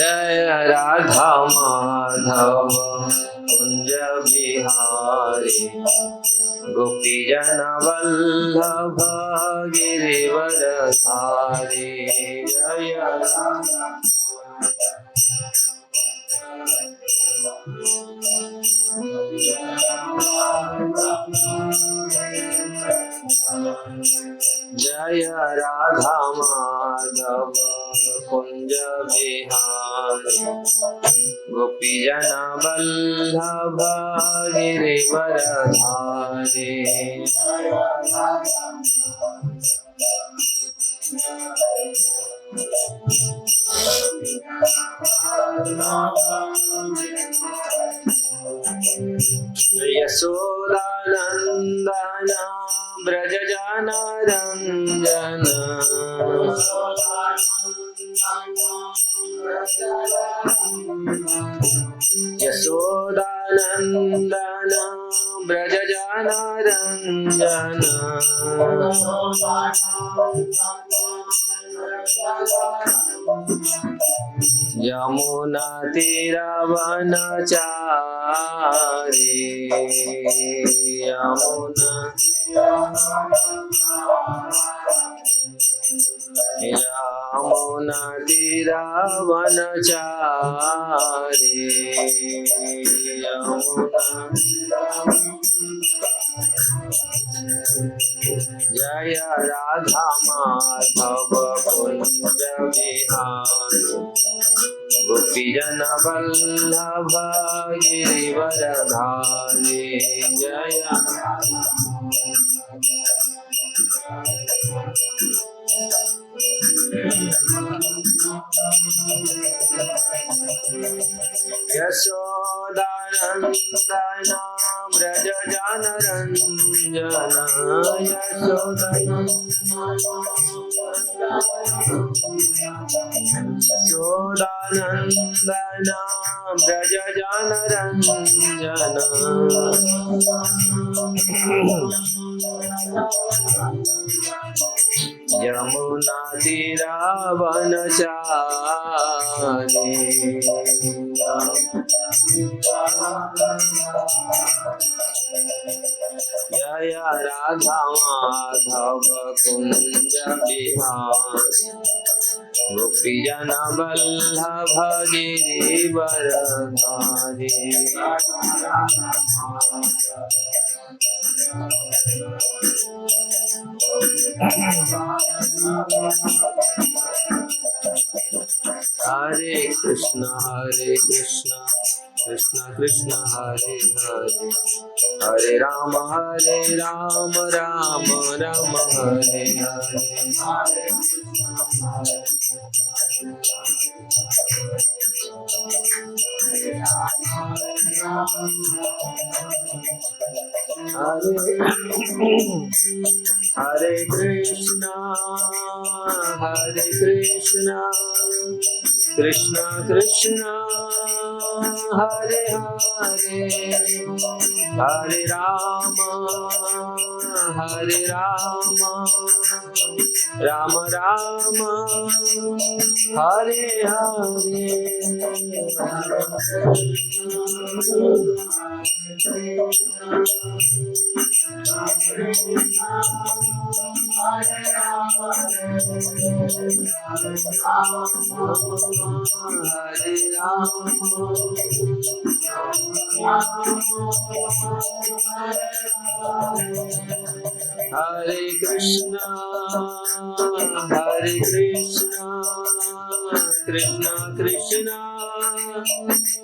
जय राधा माधव कुंज बिहारी गोपी जन वल्लभ गिरिवर धारी। जय जय राधा माधव कुंज बिहारी गोपी जन वल्लभ गिरिवर धारी। यशोदानंदन ब्रज जनरंजन यशोदानंदन ब्रज जनरंजन यमुना तीरवनचारी यमुना तीरवनचारी जय राधा माधव कुंज बिहारी गोपी जन वल्लभ गिरिवर धारी। जय यशोदानंदन ब्रज जनरंजन यशोदानंदन ब्रज जनरंजन यमुना तीरवनचारी जय राधा माधव कुंज बिहारी गोपी जन वल्लभ गिरिवर धारी। हरे कृष्ण कृष्ण कृष्ण हरे हरे हरे राम राम राम हरे हरे। हरे कृष्ण कृष्ण कृष्ण हरे हरे हरे राम राम राम हरे हरे। हरे कृष्ण कृष्ण कृष्ण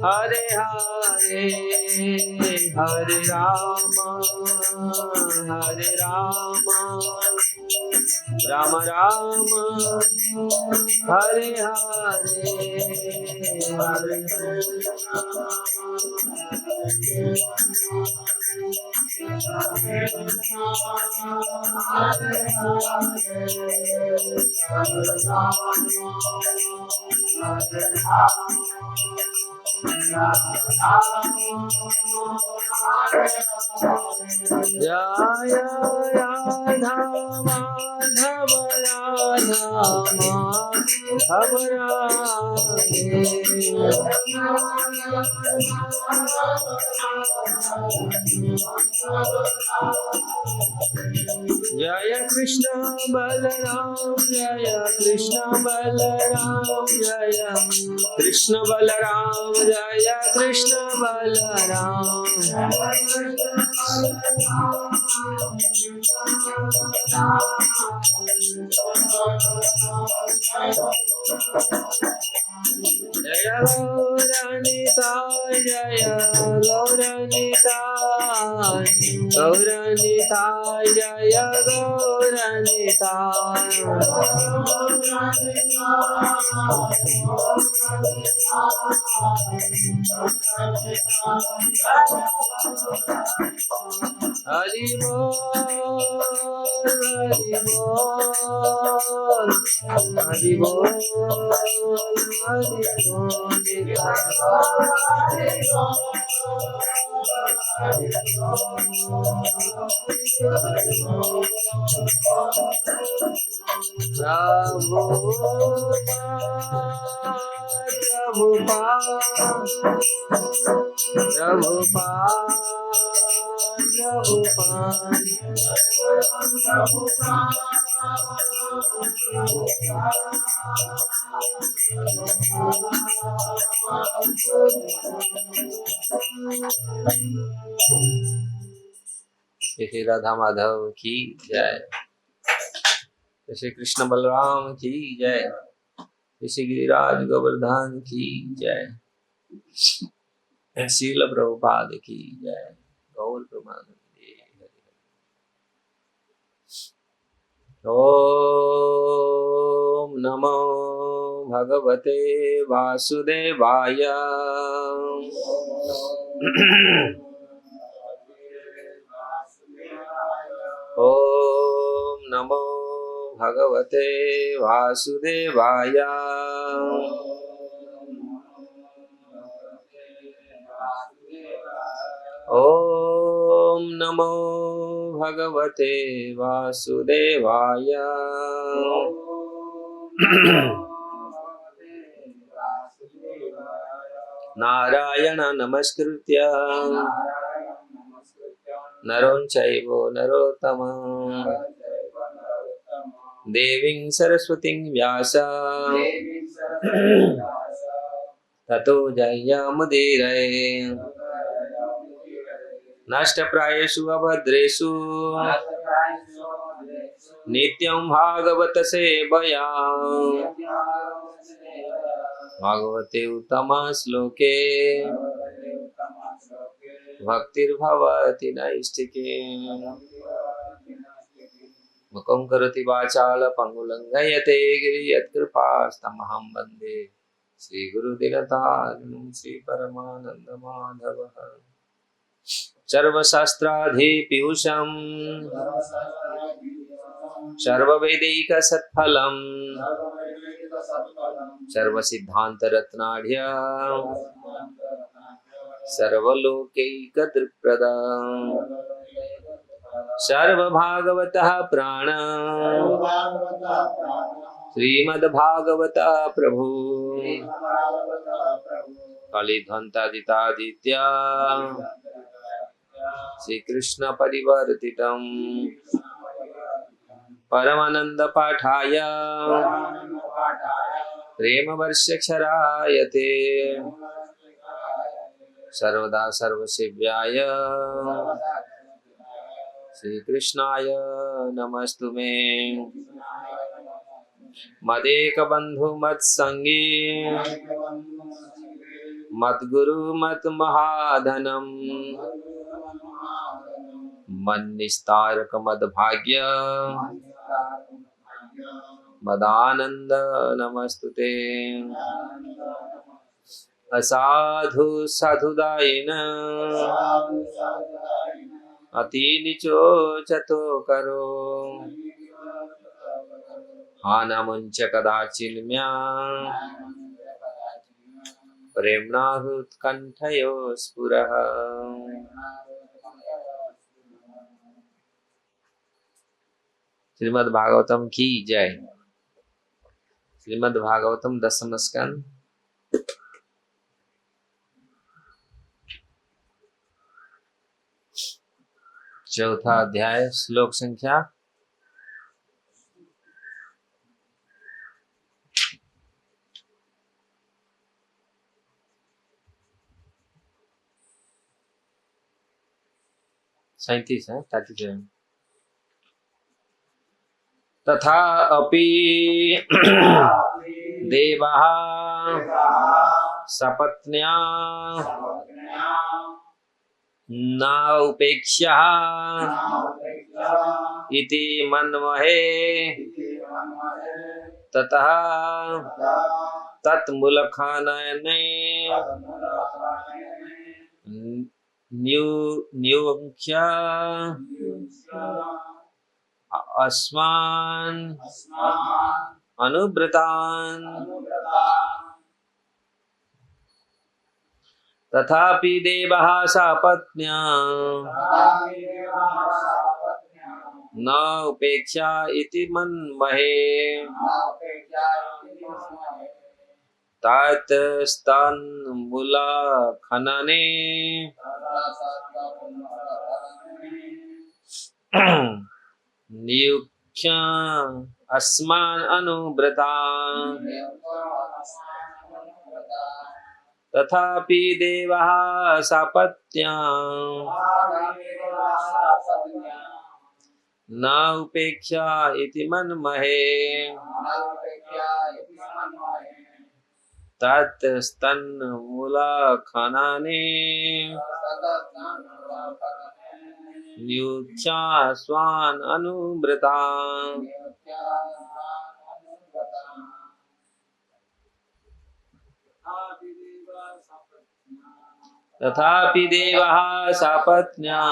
हरे हरे हरे राम राम राम हरे हरे। हरे जय राधा माधव राधा माधव राधे। जय कृष्ण बलराम जय कृष्ण बलराम जय कृष्ण बलराम जय कृष्ण बलराम। जय गौरनिताय जय गौरनिताय गौरनिताय जय गौरनिताय। हरि बोल हरि बोल हरि बोल हरि श्री राधा माधव की जय। श्री कृष्ण बलराम की जय। श्री गिरिराज गोवर्धन की जय। शील प्रभुपाद की जय। गौर प्रमानंदे। ओम नमो भगवते वासुदेवाय। ओम नमो भगवते वासुदेवाय। ओम नमो भगवते वासुदेवाय। नारायण नमस्कृत्य नरों चैव नरोत्तमं देवीं सरस्वतीं व्यास ततो जयमुदीरये। नष्टप्रायेषु अभद्रेषु नित्यं भागवत सेवया। भागवते उत्तम श्लोके भक्तिर्भवति नैष्ठिके। मुखं करोति वाचाल पंगुलंघयते गिरि यत्कृपास्तमहं वन्दे श्रीगुरुदिनतारिणं श्रीपरमानन्दमाधवः। सर्वशास्त्राधिपीयूषं सर्ववैदिकसत्फलं सर्वसिद्धान्तरत्नाढ्य सर्वलोकैकदृक्प्रदं सर्वभागवतः प्राण श्रीमद्भागवतः प्रभु कलिध्वंतादितादित्य श्रीकृष्ण परिवर्तितं परमानंद पाठाय प्रेम वर्षक्षरायते सर्वदा सर्वसेव्याय श्रीकृष्णाय नमस्तुमे। मदेक बंधु मत संगी मद्गुरु मत महाधनम मन्निस्तारक मद्भाग्य मदानंद नमस्तुते। असाधु साधुदायिन अति नीचो चतो करो हानमुंच कदाचिन्म्या प्रेम्णाहृत्कण्ठयो स्फुरः। श्रीमद् भागवतम की जय। श्रीमद् भागवतम 10वां स्कंद चौथा अध्याय श्लोक संख्या 37 है 37। तथा अपि देवाः सपत्न्या न उपेक्ष्या इति मन्महे ततः तत्मूलखानने न्युंख्य अस्मान् अनुव्रतान्। तथापि देवः सपत्न्या न उपेक्षा इति मन्महे ततस्तन्मूलखनने नियुक्ष्य अस्मान् अनुव्रतान्। तथापि देवः सपत्न्या न उपेक्षा इति मन्महे ततस्तन्मूलखनने नियुक्ष्य अस्मान् अनुव्रतान्। तथापि देवः सपत्न्या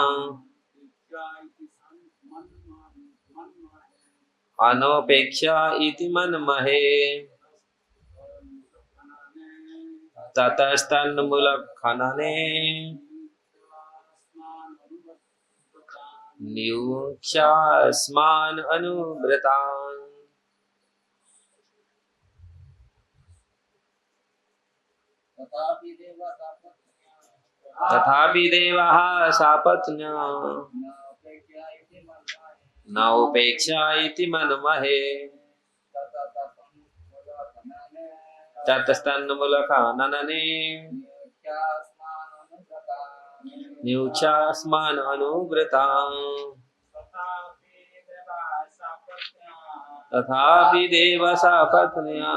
अनोपेक्षा इति मन्महे ततस्तन्मूलखनने नियुक्ष्य अस्मान् अनुव्रतान्। तथापि देवः सपत्न्या न उपेक्षा इति मन्महे ततस्तन्मूलखनने नियुक्ष्य अस्मान् अनुव्रतान्। तथापि देवः सपत्न्या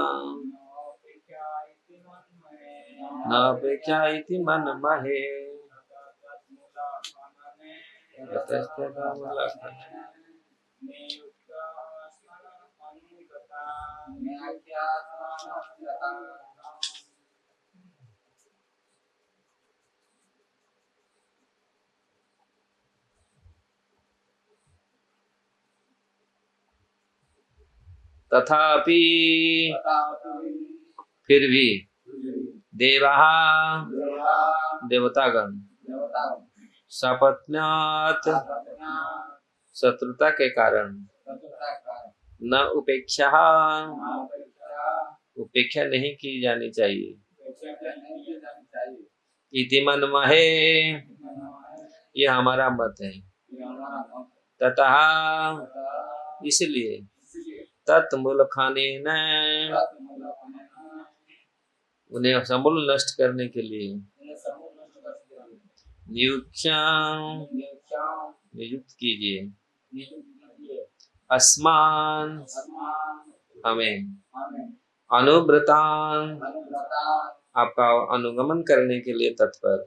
न उपेक्षा इति मन्महे तथापि फिर भी देवः देवतागण सपत्न्यात् शत्रुता के कारण न उपेक्षा उपेक्षा नहीं की जानी चाहिए इति मन्महे ये हमारा मत है। ततः इसलिए तत्मूलखानेन उन्हें समूल नष्ट करने के लिए नियुक्त कीजिए अस्मान् हमें अनुव्रतान् आपका अनुगमन करने के लिए तत्पर।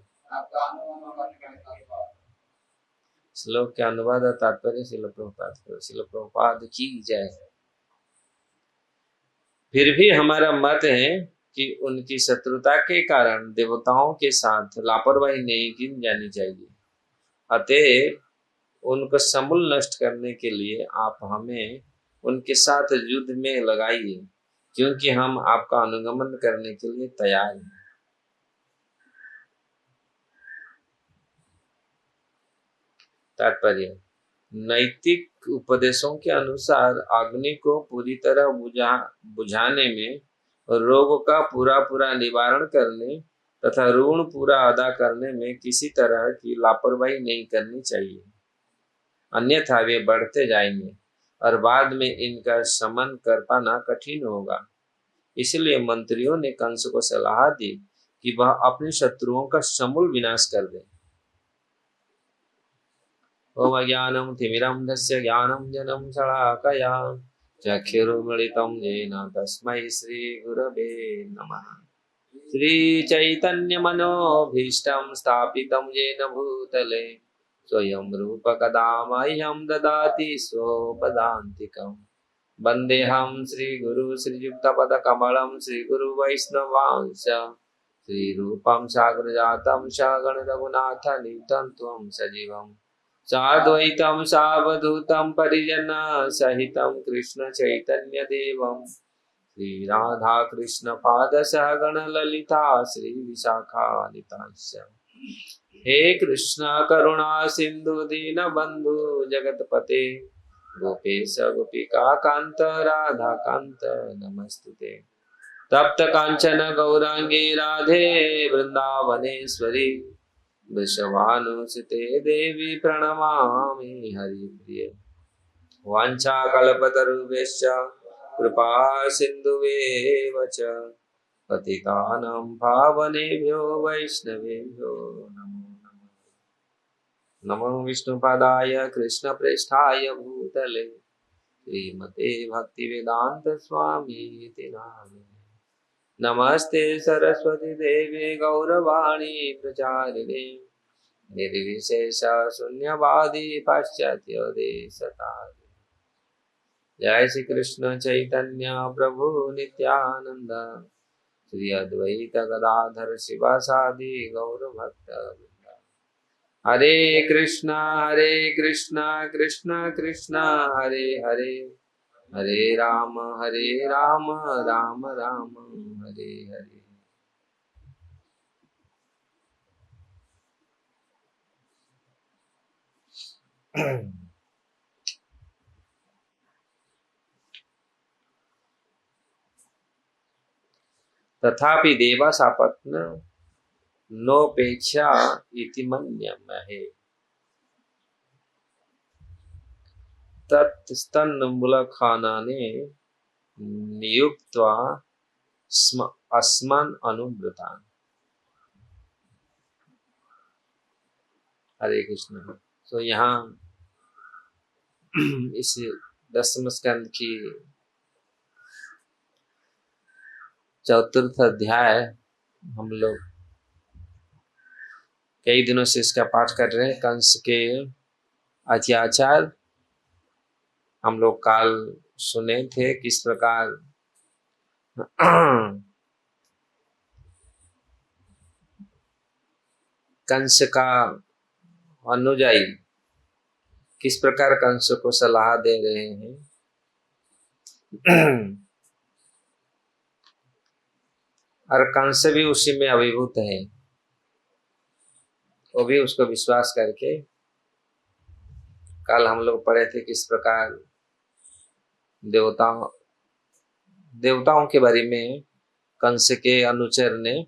श्लोक के अनुवाद और तात्पर्य शिल प्रभुपाद की जय। फिर भी हमारा मत है कि उनकी शत्रुता के कारण देवताओं के साथ लापरवाही नहीं की जानी चाहिए। अतः उनको समूल नष्ट करने के लिए आप हमें उनके साथ युद्ध में लगाइए, क्योंकि हम आपका अनुगमन करने के लिए तैयार हैं। तात्पर्य, नैतिक उपदेशों के अनुसार अग्नि को पूरी तरह बुझाने में, रोग का पूरा निवारण करने तथा ऋण पूरा अदा करने में किसी तरह की लापरवाही नहीं करनी चाहिए, अन्यथा वे बढ़ते जाएंगे और बाद में इनका शमन कर पाना कठिन होगा। इसलिए मंत्रियों ने कंस को सलाह दी कि वह अपने शत्रुओं का समूल विनाश कर दे। ओम अज्ञानं तिमिरन्धस्य ज्ञानं जनं शलाकया चक्षुरुन्मीलितं येन तस्मै श्रीगुरवे नमः। श्रीचैतन्यमनोभीष्टं स्थापितं येन भूतले स्वयं रूप कदा मह्यं ददाति स्वपदान्तिकम्। वन्देऽहं श्रीगुरु श्रीयुक्तपदकमलं श्रीगुरुवैष्णवांश श्रीरूपं साग्रजातं सगण रघुनाथान्वितं त्वं सजीवम् साद्वैतं सावधूतं परिजन सहितं कृष्ण चैतन्य देवं श्रीराधा कृष्ण पाद सहगण ललिता श्री विशाखानितांश। हे कृष्ण करुणा सिंधु दीन बंधु जगतपते गोपेश गोपिका कांत राधा कांत नमस्तुते। तप्त कांचन गौरांगी राधे वृंदावनेश्वरी वृषभानुसुते देवी प्रणमामि हरिप्रिये। वाञ्छाकल्पतरुभ्यश्च कृपा सिन्धुवेव च पतितानां पावनेभ्यो वैष्णवेभ्यो नमो नमः। नमो विष्णुपादाय कृष्णप्रेष्ठाय भूतले श्रीमते भक्तिवेदांत स्वामीति नामिने। नमस्ते सरस्वती देवी गौरवाणी प्रचारिणे निर्विशेष शून्यवादी पाश्चात्य देशतारिणे। जय श्री कृष्ण चैतन्य प्रभु नित्यानंद श्री अद्वैत गदाधर शिवासादि गौर भक्त वृंद। हरे कृष्णा कृष्ण कृष्ण हरे हरे हरे राम राम राम हरे हरे। तथापि देवासापत्न नोपेक्षा इति मन्यमहे। तत्स्तन्मूलखानाने नियुक्त्वा अस्मान् अनुव्रतान्। हरे कृष्ण। तो यहाँ इस 10वें स्कंद की 4th अध्याय हम लोग कई दिनों से इसका पाठ कर रहे हैं। कंस के अत्याचार हम लोग काल सुने थे, किस प्रकार कंस का अनुयायी किस प्रकार कंस को सलाह दे रहे हैं और कंस भी उसी में अभिभूत है। वो भी उसको विश्वास करके, कल हम लोग पढ़े थे किस प्रकार देवताओं के बारे में कंस के अनुचर ने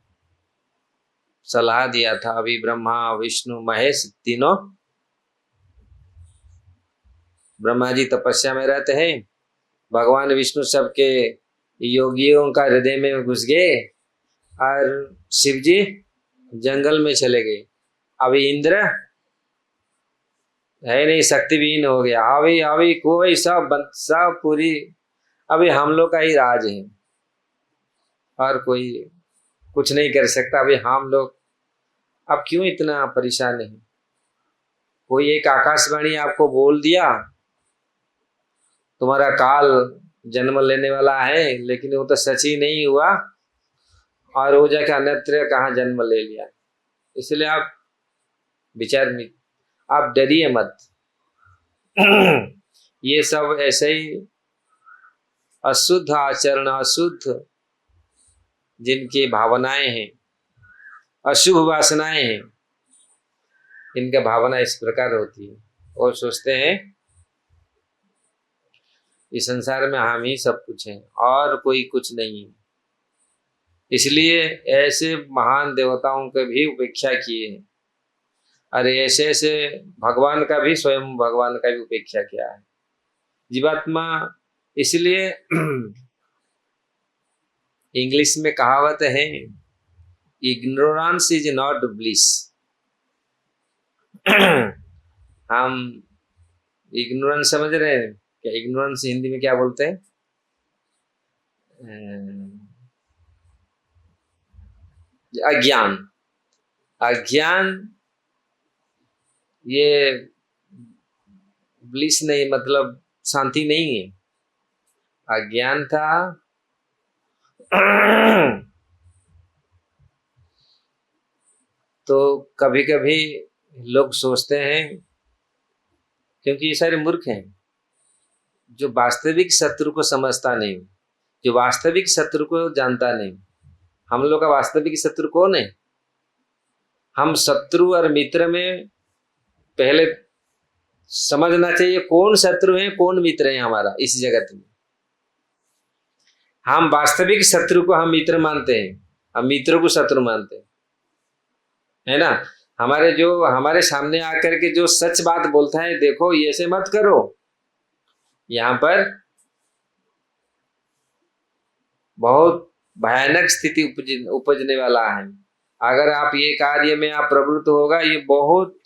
सलाह दिया था। अभी ब्रह्मा विष्णु महेश तीनों, ब्रह्मा जी तपस्या में रहते हैं, भगवान विष्णु सबके योगियों का हृदय में घुस गए और शिव जी जंगल में चले गए। अभी इंद्र है नहीं, शक्तिहीन हो गया। अभी कोई सब पूरी अभी हम लोग का ही राज है और कोई कुछ नहीं कर सकता। अभी हम लोग अब क्यों इतना परेशान है? कोई एक आकाशवाणी आपको बोल दिया तुम्हारा काल जन्म लेने वाला है, लेकिन वो तो सच ही नहीं हुआ और वो जाके अन्यत्र कहाँ जन्म ले लिया। इसलिए आप विचार नहीं, आप डरिए मत। ये सब ऐसे ही अशुद्ध आचरण, अशुद्ध जिनकी भावनाएं हैं, अशुभ वासनाएं हैं, इनका भावना इस प्रकार होती है। वो सोचते हैं इस संसार में हम ही सब कुछ हैं और कोई कुछ नहीं है। इसलिए ऐसे महान देवताओं के भी उपेक्षा किए हैं। अरे ऐसे ऐसे भगवान का भी, स्वयं भगवान का भी उपेक्षा किया है जीवात्मा। इसलिए इंग्लिश में कहावत है, इग्नोरेंस इज नॉट ब्लिस। हम इग्नोरेंस समझ रहे हैं क्या? इग्नोरेंस हिंदी में क्या बोलते हैं? अज्ञान। अज्ञान ये ब्लिस नहीं, मतलब शांति नहीं है। अज्ञान था तो कभी कभी लोग सोचते हैं, क्योंकि ये सारे मूर्ख हैं, जो वास्तविक शत्रु को समझता नहीं, जो वास्तविक शत्रु को जानता नहीं। हम लोग का वास्तविक शत्रु कौन है? हम शत्रु और मित्र में पहले समझना चाहिए कौन शत्रु है कौन मित्र है हमारा इस जगत में। हम वास्तविक शत्रु को हम मित्र मानते हैं, हम मित्रों को शत्रु मानते हैं, है ना। हमारे सामने आकर के जो सच बात बोलता है, देखो ये ऐसे मत करो, यहाँ पर बहुत भयानक स्थिति उपजने वाला है। अगर आप ये कार्य में आप प्रवृत्त होगा, ये बहुत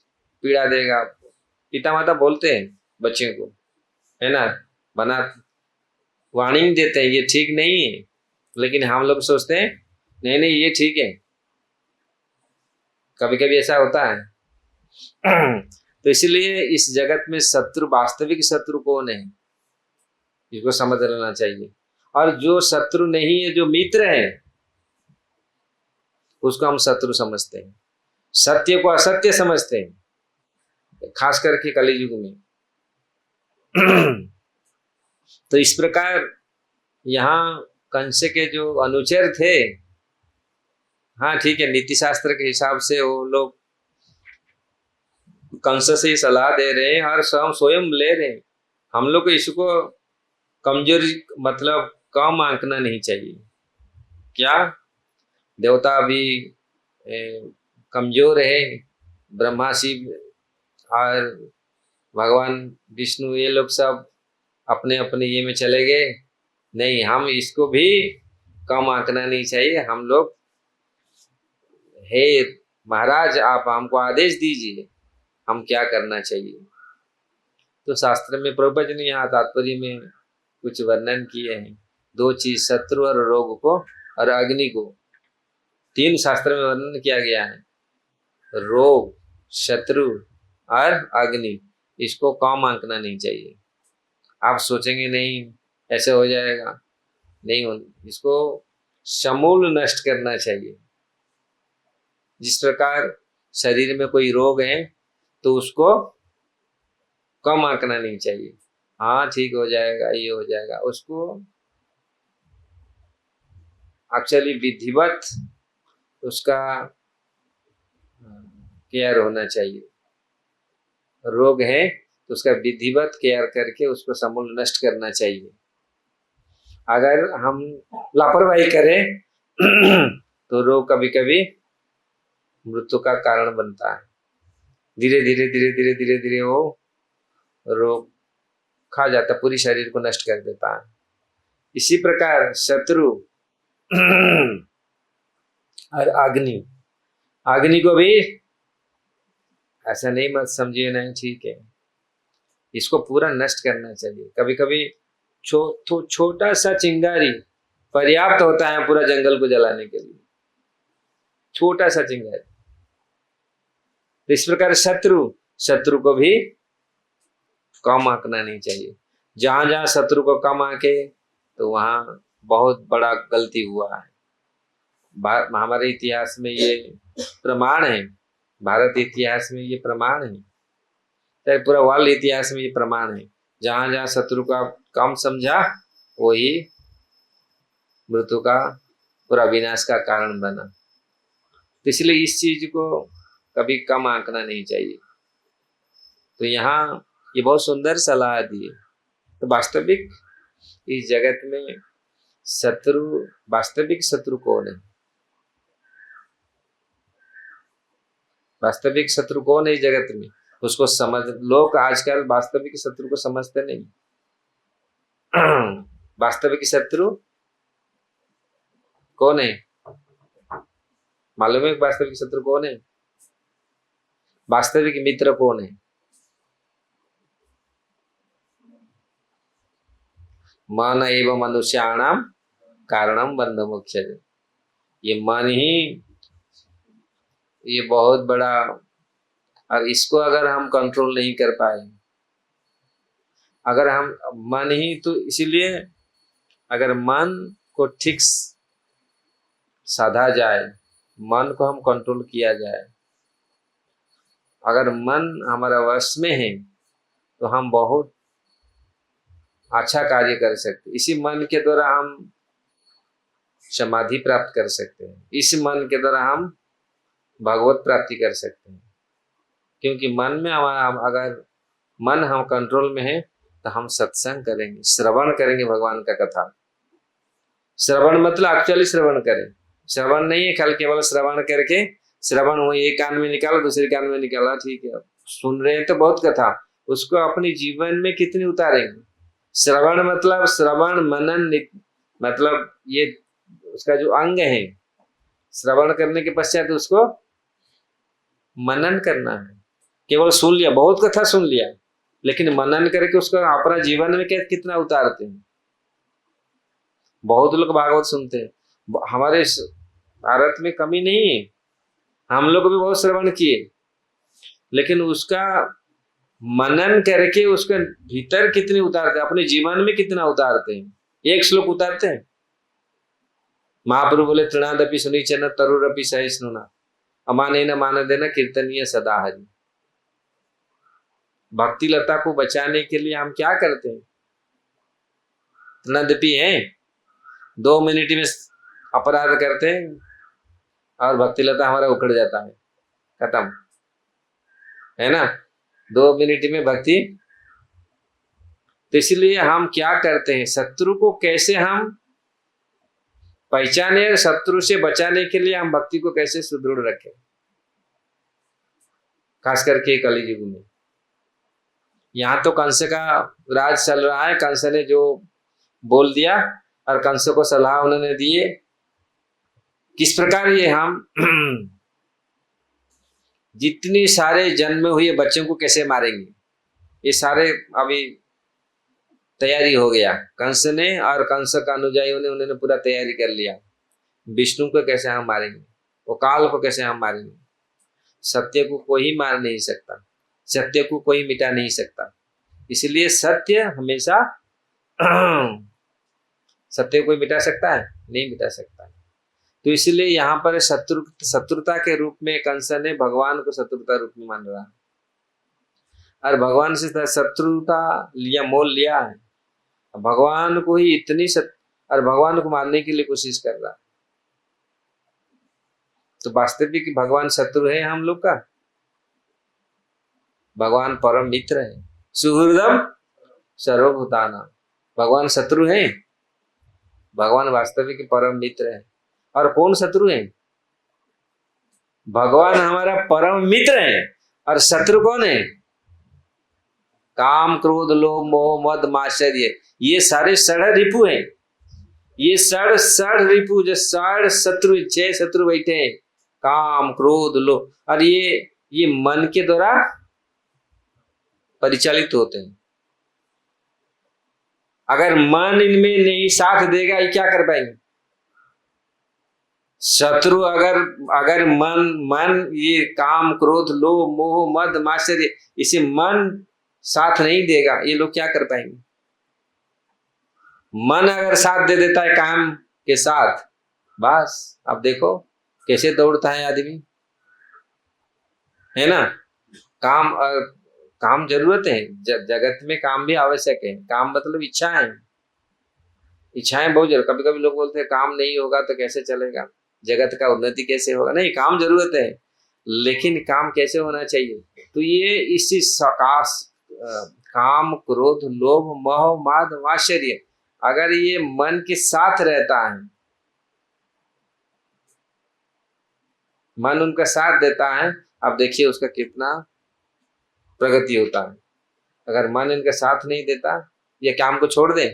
पीड़ा देगा आपको। पिता माता बोलते हैं बच्चों को, है ना, बना वार्निंग देते हैं, ये ठीक नहीं है। लेकिन हम लोग सोचते हैं नहीं नहीं ये ठीक है। कभी कभी ऐसा होता है। तो इसलिए इस जगत में शत्रु, वास्तविक शत्रु कौन है, इसको समझ लेना चाहिए। और जो शत्रु नहीं है, जो मित्र है, उसको हम शत्रु समझते हैं, सत्य को असत्य समझते हैं, खास करके कलियुग में। तो इस प्रकार यहाँ कंस के जो अनुचर थे, हाँ ठीक है, नीति शास्त्र के हिसाब से वो लोग कंस से ही सलाह दे रहे हैं और स्वयं ले रहे हैं। हम लोग को इसको कमजोरी, मतलब कम आंकना नहीं चाहिए। क्या देवता भी कमजोर है, ब्रह्मा शिव और भगवान विष्णु ये लोग सब अपने अपने ये में चले गए? नहीं, हम इसको भी कम आंकना नहीं चाहिए। हम लोग, हे महाराज आप हमको आदेश दीजिए, हम क्या करना चाहिए। तो शास्त्र में प्रभुपाद ने यहाँ तात्पर्य में कुछ वर्णन किए हैं। दो चीज, शत्रु और रोग को और अग्नि को, तीन शास्त्र में वर्णन किया गया है। रोग, शत्रु और अग्नि, इसको कम आंकना नहीं चाहिए। आप सोचेंगे नहीं ऐसे हो जाएगा, नहीं हो, इसको समूल नष्ट करना चाहिए। जिस प्रकार शरीर में कोई रोग है तो उसको कम आंकना नहीं चाहिए, हाँ ठीक हो जाएगा ये हो जाएगा। उसको एक्चुअली विधिवत उसका केयर होना चाहिए। रोग है तो उसका विधिवत केयर करके उसको समूल नष्ट करना चाहिए। अगर हम लापरवाही करें तो रोग कभी कभी मृत्यु का कारण बनता है। धीरे धीरे धीरे धीरे धीरे धीरे वो रोग खा जाता, पूरी शरीर को नष्ट कर देता है। इसी प्रकार शत्रु और अग्नि, अग्नि को भी ऐसा नहीं मत समझिए, नहीं ठीक है, इसको पूरा नष्ट करना चाहिए। कभी कभी छोटा सा चिंगारी पर्याप्त होता है पूरा जंगल को जलाने के लिए, छोटा सा चिंगारी। तो इस प्रकार शत्रु को भी कम आंकना नहीं चाहिए। जहां जहां शत्रु को कम आंके तो वहां बहुत बड़ा गलती हुआ है। हमारे इतिहास में ये प्रमाण है, भारत इतिहास में ये प्रमाण है, चाहे पूरा वर्ल्ड इतिहास में ये प्रमाण है। जहां जहां शत्रु का कम समझा वही मृत्यु का पूरा विनाश का कारण बना। तो इसलिए इस चीज को कभी कम आंकना नहीं चाहिए। तो यहाँ ये बहुत सुंदर सलाह दी है। तो वास्तविक इस जगत में वास्तविक शत्रु कौन है? वास्तविक शत्रु कौन है इस जगत में? उसको समझ, लोग आजकल वास्तविक शत्रु को समझते नहीं। वास्तविक शत्रु कौन है? मालूम है वास्तविक शत्रु कौन है? वास्तविक मित्र कौन है? मन एवं मनुष्याणाम कारणम बंध मोक्ष। ये मन ही ये बहुत बड़ा, और इसको अगर हम कंट्रोल नहीं कर पाए, अगर हम मन ही, तो इसीलिए अगर मन को ठीक साधा जाए, मन को हम कंट्रोल किया जाए, अगर मन हमारा वश में है तो हम बहुत अच्छा कार्य कर सकते। इसी मन के द्वारा हम समाधि प्राप्त कर सकते हैं, इस मन के द्वारा हम भगवत प्राप्ति कर सकते हैं। क्योंकि मन में हमारा, अगर मन हम कंट्रोल में है तो हम सत्संग करेंगे, श्रवण करेंगे भगवान का कथा। श्रवण मतलब एक्चुअली श्रवण करें, श्रवण नहीं है कल केवल श्रवण करके, श्रवण वो एक कान में निकाला दूसरे कान में निकाला, ठीक है सुन रहे हैं तो बहुत कथा, उसको अपने जीवन में कितनी उतारेंगे। श्रवण मतलब श्रवण मनन, मतलब ये उसका जो अंग है, श्रवण करने के पश्चात उसको मनन करना है। केवल सुन लिया, बहुत कथा सुन लिया, लेकिन मनन करके उसको अपना जीवन में कितना उतारते हैं। बहुत लोग भागवत सुनते हैं, हमारे भारत में कमी नहीं है, हम लोग भी बहुत श्रवण किए, लेकिन उसका मनन करके उसके भीतर कितने उतारते हैं, अपने जीवन में कितना उतारते हैं। एक श्लोक उतारते हैं, महाप्रभु बोले तृणादपि सुनिचन तरुरपि सहिष्णुना अमाने न मान देना कीर्तनीय सदा हरि। भक्ति लता को बचाने के लिए हम क्या करते हैं? तृणादपि है, 2 मिनट में अपराध करते हैं और भक्ति लता हमारा उखड़ जाता है, खत्म है ना, 2 मिनट में भक्ति। तो इसलिए हम क्या करते हैं, शत्रु को कैसे हम पहचाने, शत्रु से बचाने के लिए हम भक्ति को कैसे सुदृढ़ रखें, खास करके कलियुग में। यहाँ तो कंस का राज चल रहा है, कंस ने जो बोल दिया और कंस को सलाह उन्होंने दिए, किस प्रकार ये हम जितनी सारे जन्म हुए बच्चों को कैसे मारेंगे, ये सारे अभी तैयारी हो गया कंस ने, और कंस का अनुयायियों ने, उन्होंने पूरा तैयारी कर लिया। विष्णु को कैसे हम मारेंगे, वो काल को कैसे हम मारेंगे। सत्य को कोई मार नहीं सकता, सत्य को कोई मिटा नहीं सकता, इसलिए सत्य हमेशा सत्य को कोई मिटा सकता है? नहीं मिटा सकता। तो इसलिए यहाँ पर शत्रुता के रूप में कंस ने भगवान को शत्रुता रूप में मान रहा है, और भगवान से शत्रुता लिया, मोल लिया है, भगवान को ही इतनी और भगवान को मारने के लिए कोशिश कर रहा है। तो वास्तविक भगवान शत्रु है हम लोग का? भगवान परम मित्र है, सुहृदम सर्वभूताना। भगवान शत्रु है? भगवान वास्तविक परम मित्र है। और कौन शत्रु है? भगवान हमारा परम मित्र है, और शत्रु कौन है? काम क्रोध लोभ मोह मद माश्चर्य, ये सारे षड़ रिपु हैं। ये षड़ रिपु, जो षड़ शत्रु, 6 शत्रु बैठे हैं, काम क्रोध लोभ, और ये मन के द्वारा परिचालित होते हैं। अगर मन इनमें नहीं साथ देगा, ये क्या कर पाएंगे? शत्रु अगर मन ये काम क्रोध लोभ मोह मद माश्चर्य, इसे मन साथ नहीं देगा, ये लोग क्या कर पाएंगे? मन अगर साथ दे देता है काम के साथ, बस अब देखो कैसे दौड़ता है आदमी, है ना। काम जरूरत है, जगत में काम भी आवश्यक है। काम मतलब इच्छाएं बहुत जरूर। कभी कभी लोग बोलते हैं काम नहीं होगा तो कैसे चलेगा, जगत का उन्नति कैसे होगा। नहीं, काम जरूरत है, लेकिन काम कैसे होना चाहिए? तो ये इसी सकाश काम, क्रोध, लोभ, मोह, माद, माश्चर्य अगर ये मन के साथ रहता है, मन उनका साथ देता है, अब देखिए उसका कितना प्रगति होता है। अगर मन इनका साथ नहीं देता, ये काम को छोड़ दे,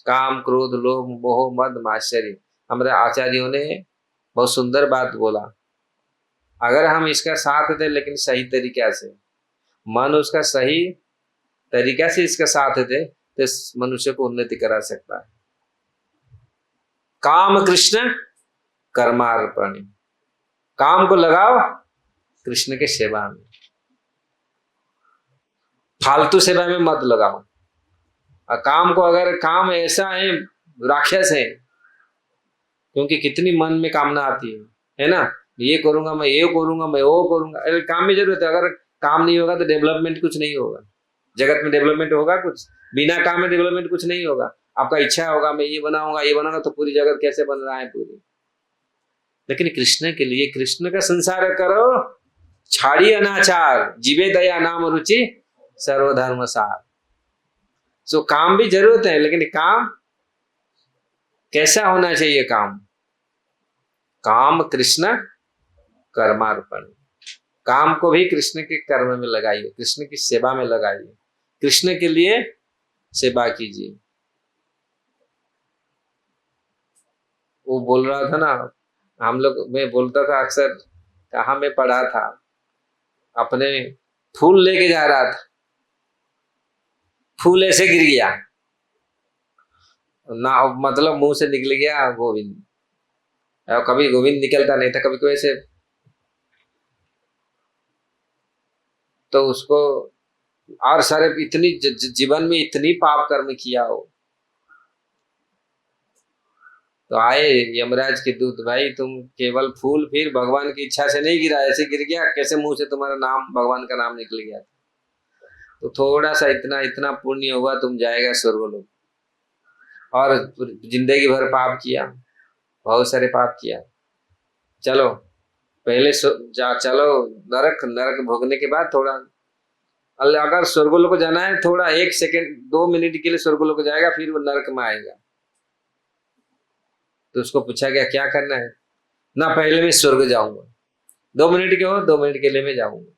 काम, क्रोध, लोभ, मोह, मद, माश्चर्य। हमारे आचार्यों ने बहुत सुंदर बात बोला, अगर हम इसका साथ दें लेकिन सही तरीका से, मन उसका सही तरीका से इसका साथ दे, तो इस मनुष्य को उन्नति करा सकता है। काम कृष्ण कर्मार्पण, काम को लगाओ कृष्ण के सेवा में, फालतू सेवा में मत लगाओ। और काम को, अगर काम ऐसा है राक्षस है, क्योंकि कितनी मन में कामना आती है ना, ये करूंगा मैं, ये करूंगा मैं, वो करूंगा। अरे काम में जरूरत है, अगर काम नहीं होगा तो डेवलपमेंट कुछ नहीं होगा। जगत में डेवलपमेंट होगा कुछ? बिना काम में डेवलपमेंट कुछ नहीं होगा। आपका इच्छा होगा मैं ये बनाऊंगा, ये बनाऊंगा, तो पूरी जगत कैसे बन रहा है पूरी। लेकिन कृष्ण के लिए, कृष्ण का संसार करो, छाड़ी अनाचार, जीवे दया नाम रुचि, सर्वधर्म सार। सो काम भी जरूरत है, लेकिन काम कैसा होना चाहिए? काम कृष्ण कर्मार्पण, काम को भी कृष्ण के कर्म में लगाइए, कृष्ण की सेवा में लगाइए, कृष्ण के लिए सेवा कीजिए। वो बोल रहा था ना, हम लोग, मैं बोलता था अक्सर, कहाँ मैं पढ़ा था, अपने फूल लेके जा रहा था, फूल ऐसे गिर गया ना, मतलब मुंह से निकल गया गोविंद। कभी गोविंद निकलता नहीं था, कभी कोई ऐसे, तो उसको, और सारे इतनी जीवन में इतनी पाप कर्म किया हो, तो आए यमराज के दूत, भाई तुम केवल फूल फिर भगवान की इच्छा से नहीं गिरा, ऐसे गिर गया, कैसे मुंह से तुम्हारा नाम, भगवान का नाम निकल गया? तो थोड़ा सा इतना इतना पुण्य हुआ, तुम जाएगा स्वर्गलोक। और जिंदगी भर पाप किया, बहुत सारे पाप किया, चलो पहले चलो नरक, नरक भोगने के बाद थोड़ा, अगर स्वर्गलोक को जाना है, थोड़ा 1 सेकंड 2 मिनट के लिए स्वर्गलोक को जाएगा, फिर वो नरक में आएगा। तो उसको पूछा गया क्या करना है? ना पहले मैं स्वर्ग जाऊंगा, 2 मिनट के हो, 2 मिनट के लिए मैं जाऊंगा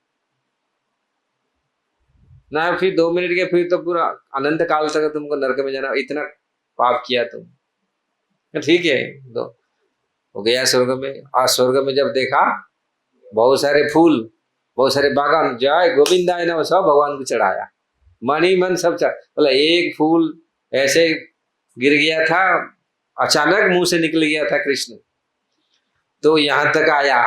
ना, फिर 2 मिनट के, फिर तो पूरा अनंत काल तक तुमको नरक में जाना, इतना पाप किया तुम। ठीक है, दो हो गया स्वर्ग में। और स्वर्ग में जब देखा बहुत सारे फूल, बहुत सारे बागान, जय गोविंद आए ना, सब भगवान को चढ़ाया, मन ही मन सब बोला। एक फूल ऐसे गिर गया था, अचानक मुंह से निकल गया था कृष्ण, तो यहां तक आया,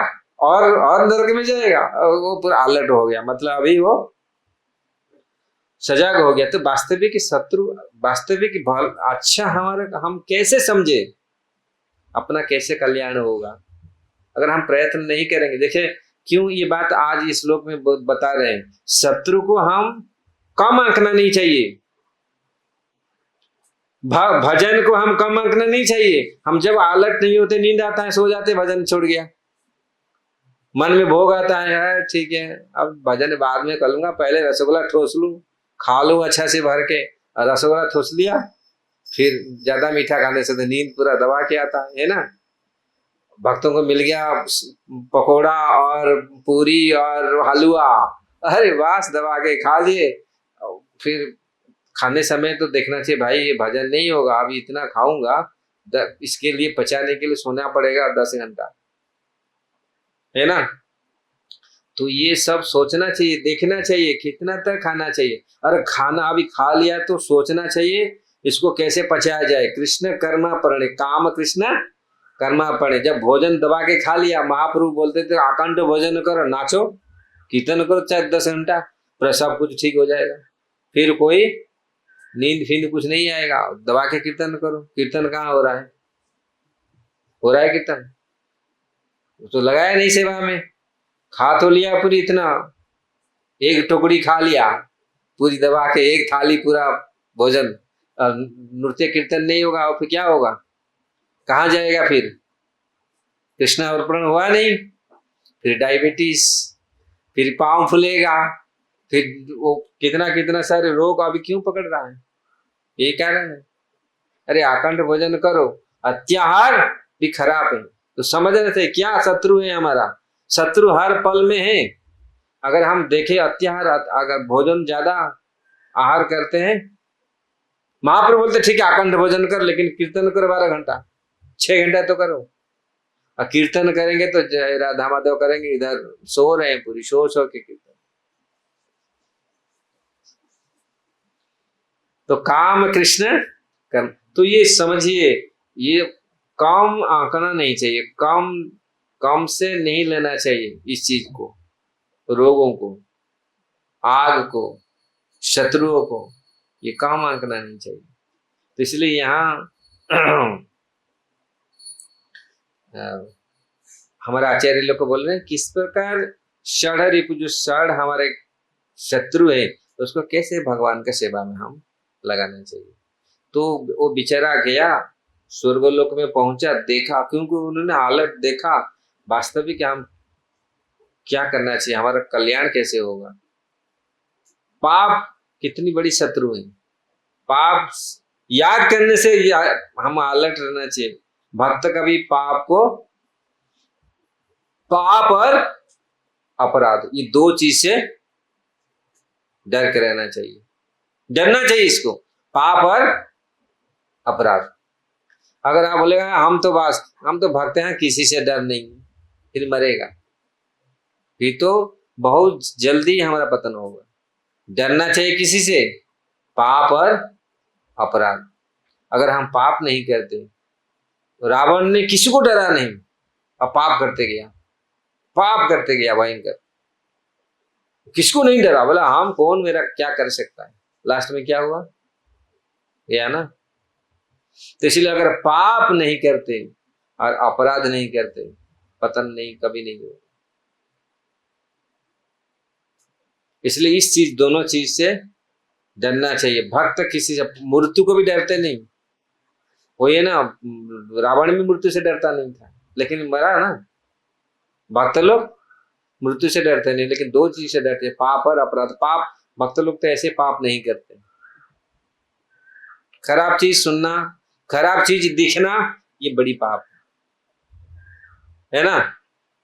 और नरक में जाएगा, और वो पूरा अलर्ट हो गया, मतलब अभी वो सजग हो गया। तो वास्तविक शत्रु, वास्तविक अच्छा हमारे, हम कैसे समझे अपना कैसे कल्याण होगा अगर हम प्रयत्न नहीं करेंगे? देखिए क्यों ये बात आज इस श्लोक में बता रहे हैं, शत्रु को हम कम आंकना नहीं चाहिए, भजन को हम कम आंकना नहीं चाहिए। हम जब अलर्ट नहीं होते, नींद आता है, सो जाते, भजन छोड़ गया, मन में भोग आता है, यार ठीक है अब भजन बाद में कर लूंगा, पहले रसगुल्ला ठोस लूं, खा लूं अच्छा से भर के, रसगुल्ला ठोस लिया, फिर ज्यादा मीठा खाने से तो नींद पूरा दबा के आता है ना। भक्तों को मिल गया पकोड़ा और पूरी और हलवा, अरे वास दबा के खा लिए, फिर खाने समय तो देखना चाहिए भाई ये भजन नहीं होगा, अभी इतना खाऊंगा, इसके लिए पचाने के लिए सोना पड़ेगा 10 घंटा, है ना। तो ये सब सोचना चाहिए, देखना चाहिए कितना तक खाना चाहिए, अरे खाना अभी खा लिया तो सोचना चाहिए इसको कैसे पचाया जाए। कृष्ण कर्मा परणे, काम कृष्ण कर्मा परणे। जब भोजन दबा के खा लिया, महाप्रभु बोलते थे आकंठ भोजन करो, नाचो कीर्तन करो चाहे 10 घंटा, पर सब कुछ ठीक हो जाएगा, फिर कोई नींद फिंद कुछ नहीं आएगा, दबा के कीर्तन करो। कीर्तन कहाँ हो रहा है? हो रहा है कीर्तन? तो लगाया नहीं सेवा में, खा तो लिया पूरी, इतना एक टुकड़ी खा लिया पूरी दबा के, एक थाली पूरा भोजन, नृत्य कीर्तन नहीं होगा, और फिर क्या होगा? कहाँ जाएगा फिर? कृष्ण अर्पण हुआ नहीं, फिर डायबिटीज, फिर पाँव फूलेगा, फिर वो कितना कितना सारे रोग अभी क्यों पकड़ रहा है, ये कारण है। अरे अखंड भोजन करो, अत्याहार भी खराब है, तो समझना चाहिए क्या शत्रु है हमारा। शत्रु हर पल में है। अगर हम देखें अत्याहार, अगर भोजन ज्यादा आहार करते हैं, महाप्रभु बोलते ठीक है अखंड भोजन कर, लेकिन कीर्तन करो 12 घंटा, 6 घंटा तो करो। और कीर्तन करेंगे तो जय राधा माधव करेंगे, इधर सो रहे हैं, पूरी सो के कीर्तन। तो काम कृष्ण कर्म, तो ये समझिए, ये काम आंकना नहीं चाहिए, काम से नहीं लेना चाहिए इस चीज को, रोगों को, आग को, शत्रुओं को, ये काम आंकना नहीं चाहिए। तो इसलिए यहाँ हमारे आचार्य लोग को बोल रहे हैं किस प्रकार षड रिपु, जो षड हमारे शत्रु है, तो उसको कैसे भगवान के सेवा में हम लगाना चाहिए। तो वो बेचारा गया स्वर्गलोक में पहुंचा, देखा, क्योंकि उन्होंने हालत देखा वास्तविक हम क्या करना चाहिए, हमारा कल्याण कैसे होगा। पाप कितनी बड़ी शत्रु है, पाप याद करने से हम अलर्ट रहना चाहिए। भक्त कभी पाप को, पाप और अपराध, ये दो चीज से डर के रहना चाहिए, डरना चाहिए इसको, पाप और अपराध। अगर आप बोलेगा हम तो भक्त हैं, किसी से डर नहीं, फिर मरेगा, फिर तो बहुत जल्दी हमारा पतन होगा। डरना चाहिए किसी से, पाप और अपराध। अगर हम पाप नहीं करते, तो रावण ने किसी को डरा नहीं, अब पाप करते गया भयंकर, किसको नहीं डरा, बोला हम कौन, मेरा क्या कर सकता है। लास्ट में क्या हुआ, गया ना। तो इसलिए अगर पाप नहीं करते और अपराध नहीं करते, पतन नहीं, कभी नहीं होगा। इसलिए इस चीज, दोनों चीज से डरना चाहिए। भक्त किसी से, मृत्यु को भी डरते नहीं, वो ये ना, रावण भी मृत्यु से डरता नहीं था, लेकिन मरा ना। भक्त लोग मृत्यु से डरते नहीं, लेकिन दो चीज से डरते, पाप और अपराध। पाप, भक्त लोग तो ऐसे पाप नहीं करते। खराब चीज सुनना, खराब चीज दिखना, ये बड़ी पाप है ना।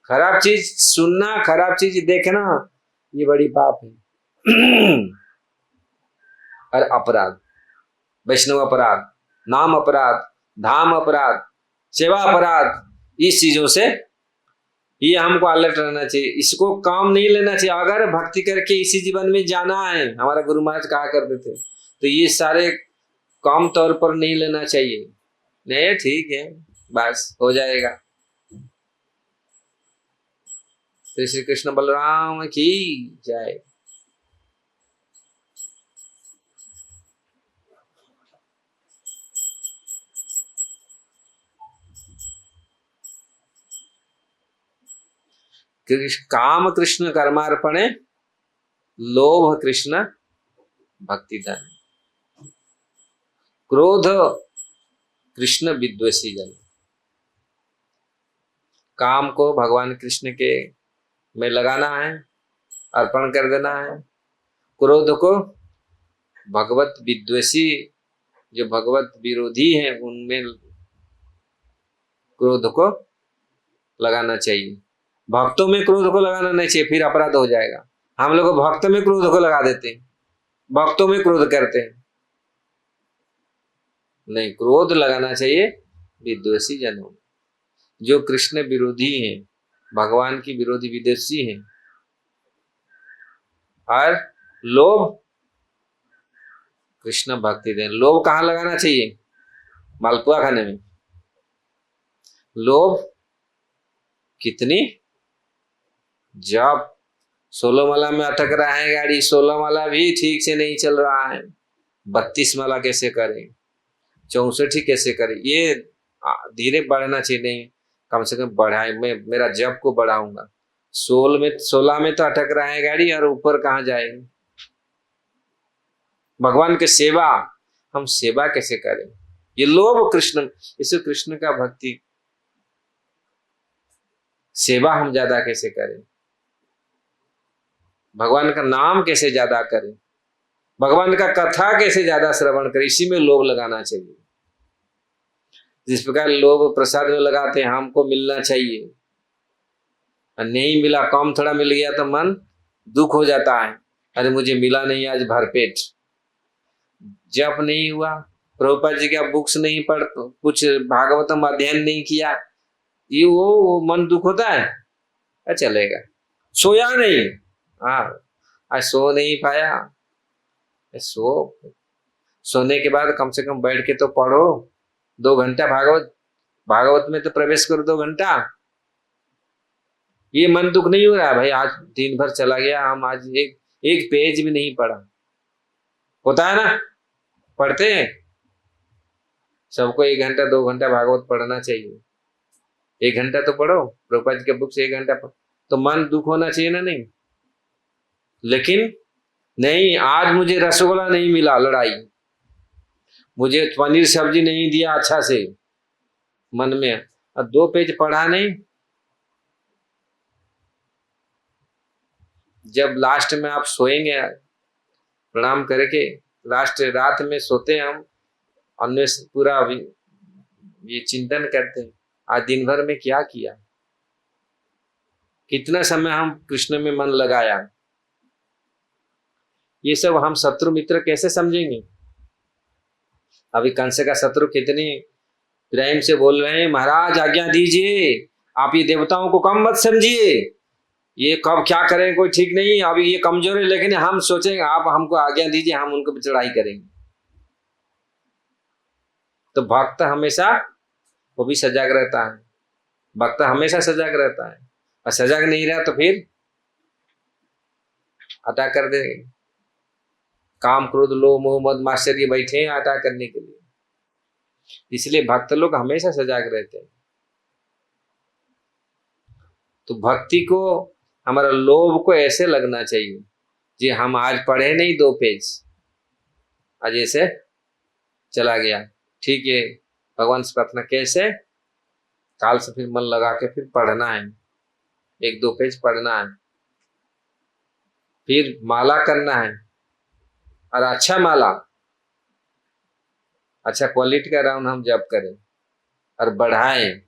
खराब चीज सुनना, खराब चीज देखना, ये बड़ी पाप है। और अपराध, वैष्णव अपराध, नाम अपराध, धाम अपराध, सेवा अपराध, इस चीजों से ये हमको अलर्ट रहना चाहिए, इसको काम नहीं लेना चाहिए। अगर भक्ति करके इसी जीवन में जाना है, हमारा गुरु महाराज कहा करते थे, तो ये सारे काम तौर पर नहीं लेना चाहिए। नहीं ठीक है, बस हो जाएगा। तो श्री कृष्ण बलराम की जय। काम कृष्ण कर्मार्पणे, लोभ कृष्ण भक्ति धन, क्रोध कृष्ण विद्वेषी जन। काम को भगवान कृष्ण के में लगाना है, अर्पण कर देना है। क्रोध को भगवत विद्वेषी, जो भगवत विरोधी है, उनमें क्रोध को लगाना चाहिए। भक्तों में क्रोध को लगाना नहीं चाहिए, फिर अपराध हो जाएगा। हम लोग भक्त में क्रोध को लगा देते हैं, भक्तों में क्रोध करते हैं। नहीं, क्रोध लगाना चाहिए विद्वेषी जनों, जो कृष्ण विरोधी हैं, भगवान की विरोधी विद्वेषी हैं। और लोभ कृष्ण भक्ति दें। लोभ कहाँ लगाना चाहिए, मालपुआ खाने में। लोभ कितनी, जब 16 माला में अटक रहा है गाड़ी, 16 माला भी ठीक से नहीं चल रहा है, 32 माला कैसे करें, 64 कैसे करें, ये धीरे बढ़ना चाहिए। नहीं, कम से कम बढ़ाए, मैं मेरा जब को बढ़ाऊंगा। 16 में तो अटक रहा है गाड़ी, और ऊपर कहाँ जाएंगे। भगवान के सेवा, हम सेवा कैसे करें, ये लोभ कृष्ण, इसे कृष्ण का भक्ति सेवा हम ज्यादा कैसे करें, भगवान का नाम कैसे ज्यादा करें, भगवान का कथा कैसे ज्यादा श्रवण करें, इसी में लोभ लगाना चाहिए। जिस प्रकार लोभ प्रसाद में लगाते हैं, हमको मिलना चाहिए, नहीं मिला, कम थोड़ा मिल गया तो मन दुख हो जाता है, अरे मुझे मिला नहीं आज भरपेट। जप नहीं हुआ, प्रभुपाद जी का बुक्स नहीं पढ़, कुछ भागवतम अध्ययन नहीं किया, ये वो मन दुख होता है, चलेगा। सोया नहीं, हाँ आज सो नहीं पाया, सोने के बाद कम से कम बैठ के तो पढ़ो 2 घंटा, भागवत में तो प्रवेश करो 2 घंटा। ये मन दुख नहीं हो रहा भाई, आज दिन भर चला गया, हम आज एक पेज भी नहीं पढ़ा, होता है ना, पढ़ते हैं सबको 1 घंटा 2 घंटा भागवत पढ़ना चाहिए, 1 घंटा तो पढ़ो, प्रभुपाद जी के बुक से 1 घंटा पढ़ो, तो मन दुख होना चाहिए ना, नहीं। लेकिन नहीं, आज मुझे रसगुल्ला नहीं मिला, लड़ाई, मुझे पनीर सब्जी नहीं दिया अच्छा से, मन में, और 2 पेज पढ़ा नहीं। जब लास्ट में आप सोएंगे प्रणाम करके, लास्ट रात में सोते हैं हम, अन्वेषण पूरा ये चिंतन करते हैं, आज दिन भर में क्या किया, कितना समय हम कृष्ण में मन लगाया। ये सब हम शत्रु मित्र कैसे समझेंगे। अभी कंस का शत्रु कितनी प्रेम से बोल रहे हैं, महाराज आज्ञा दीजिए, आप ये देवताओं को कम मत समझिए, ये कब क्या करें कोई ठीक नहीं, अभी ये कमजोर है, लेकिन हम सोचेंगे आप हमको आज्ञा दीजिए, हम उनको भी चढ़ाई करेंगे। तो भक्त हमेशा वो भी सजग रहता है, भक्त हमेशा सजग रहता है, और सजग नहीं रहा तो फिर अटैक कर देंगे। काम क्रोध लोभ मोह मद माश्चर्य बैठे हैं अटैक करने के लिए, इसलिए भक्त लोग हमेशा सजग रहते हैं। तो भक्ति को, हमारा लोभ को ऐसे लगना चाहिए जी, हम आज पढ़े नहीं 2 पेज, आज ऐसे चला गया, ठीक है, भगवान से प्रार्थना कैसे, काल से फिर मन लगा के फिर पढ़ना है, 1-2 पेज पढ़ना है, फिर माला करना है, और अच्छा माला, अच्छा क्वालिटी का राउंड हम जप करें और बढ़ाएं।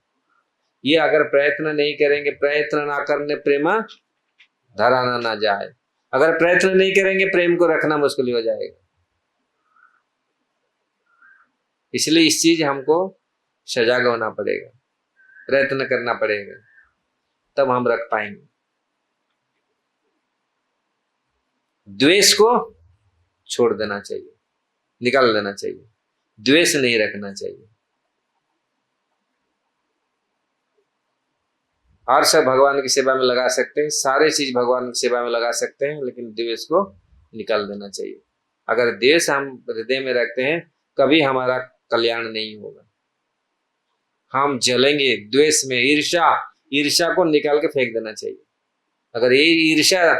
ये अगर प्रयत्न नहीं करेंगे, प्रयत्न ना करने प्रेम धराना ना जाए, अगर प्रयत्न नहीं करेंगे प्रेम को रखना मुश्किल हो जाएगा। इसलिए इस चीज हमको सजग होना पड़ेगा, प्रयत्न करना पड़ेगा, तब हम रख पाएंगे। द्वेष को छोड़ देना चाहिए, निकाल देना चाहिए, द्वेष नहीं रखना चाहिए। और सब भगवान की सेवा में लगा सकते हैं, सारे चीज भगवान की सेवा में लगा सकते हैं, लेकिन द्वेष को निकाल देना चाहिए। अगर द्वेष हम हृदय में रखते हैं, कभी हमारा कल्याण नहीं होगा, हम जलेंगे द्वेष में। ईर्ष्या को निकाल के फेंक देना चाहिए। अगर ये ईर्ष्या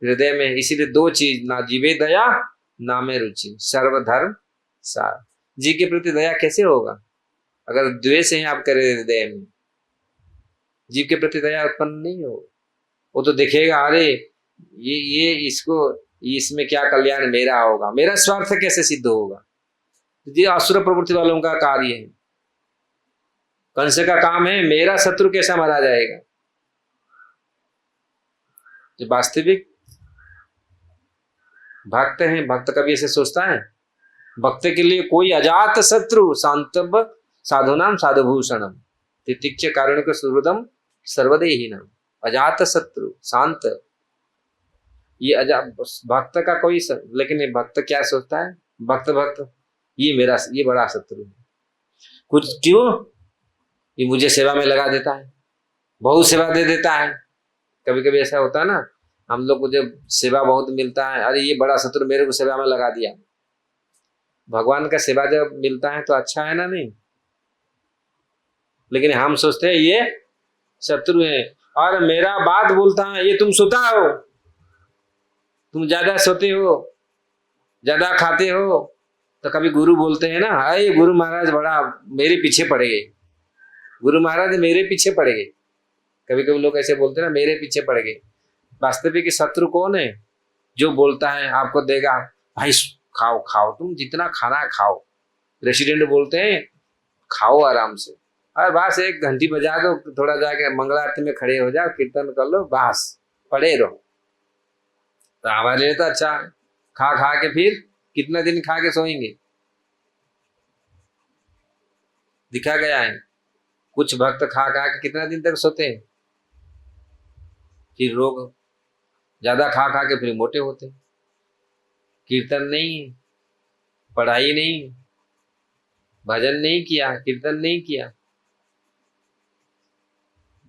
हृदय में, इसीलिए 2 चीज, ना जीवे दया ना में रुचि, सर्वधर्म सार। जी के प्रति दया कैसे होगा अगर द्वेष है आप करें हृदय में, जीव के प्रति दया उत्पन्न नहीं हो। वो तो देखेगा, अरे ये इसको, इसमें क्या कल्याण मेरा होगा, मेरा स्वार्थ कैसे सिद्ध होगा। ये असुर प्रवृत्ति वालों का कार्य है। कंस का काम है मेरा शत्रु कैसा मारा जाएगा। जो वास्तविक भक्त हैं, भक्त कभी ऐसे सोचता है, भक्त के लिए कोई अजात शत्रु शांतव्य साधुनाम साधुभूषणम तितिक्ष कारण के सुहृदम सर्वदेहीनम। अजात शत्रु शांत, ये भक्त का कोई लेकिन ये भक्त क्या सोचता है, भक्त ये बड़ा शत्रु है। कुछ क्यों, ये मुझे सेवा में लगा देता है, बहुत सेवा दे देता है। कभी कभी ऐसा होता है ना, हम लोग को जब सेवा बहुत मिलता है, अरे ये बड़ा शत्रु मेरे को सेवा में लगा दिया। भगवान का सेवा जब मिलता है तो अच्छा है ना, नहीं। लेकिन हम सोचते हैं ये शत्रु है, और मेरा बात बोलता है, ये तुम सोता हो, तुम ज्यादा सोते हो, ज्यादा खाते हो। तो कभी गुरु बोलते हैं ना, अरे गुरु महाराज बड़ा मेरे पीछे पड़ गए, गुरु महाराज मेरे पीछे पड़ गए। कभी कभी लोग ऐसे बोलते हैं ना, मेरे पीछे पड़ गए। वास्तविक शत्रु कौन है? जो बोलता है आपको देगा, भाई खाओ खाओ, तुम जितना खाना है खाओ। प्रेसिडेंट बोलते हैं खाओ आराम से, और बस एक घंटी बजा दो, थोड़ा जाके मंगला आरती में खड़े हो जाओ, कीर्तन कर लो, बस पड़े रहो। तो हमारे लिए तो अच्छा है। खा खा के फिर कितना दिन खा के सोएंगे? दिखा गया है कुछ भक्त खा खा के कितना दिन तक सोते हैं, फिर रोग, ज्यादा खा खा के फिर मोटे होते हैं। कीर्तन नहीं, पढ़ाई नहीं, भजन नहीं किया, कीर्तन नहीं किया,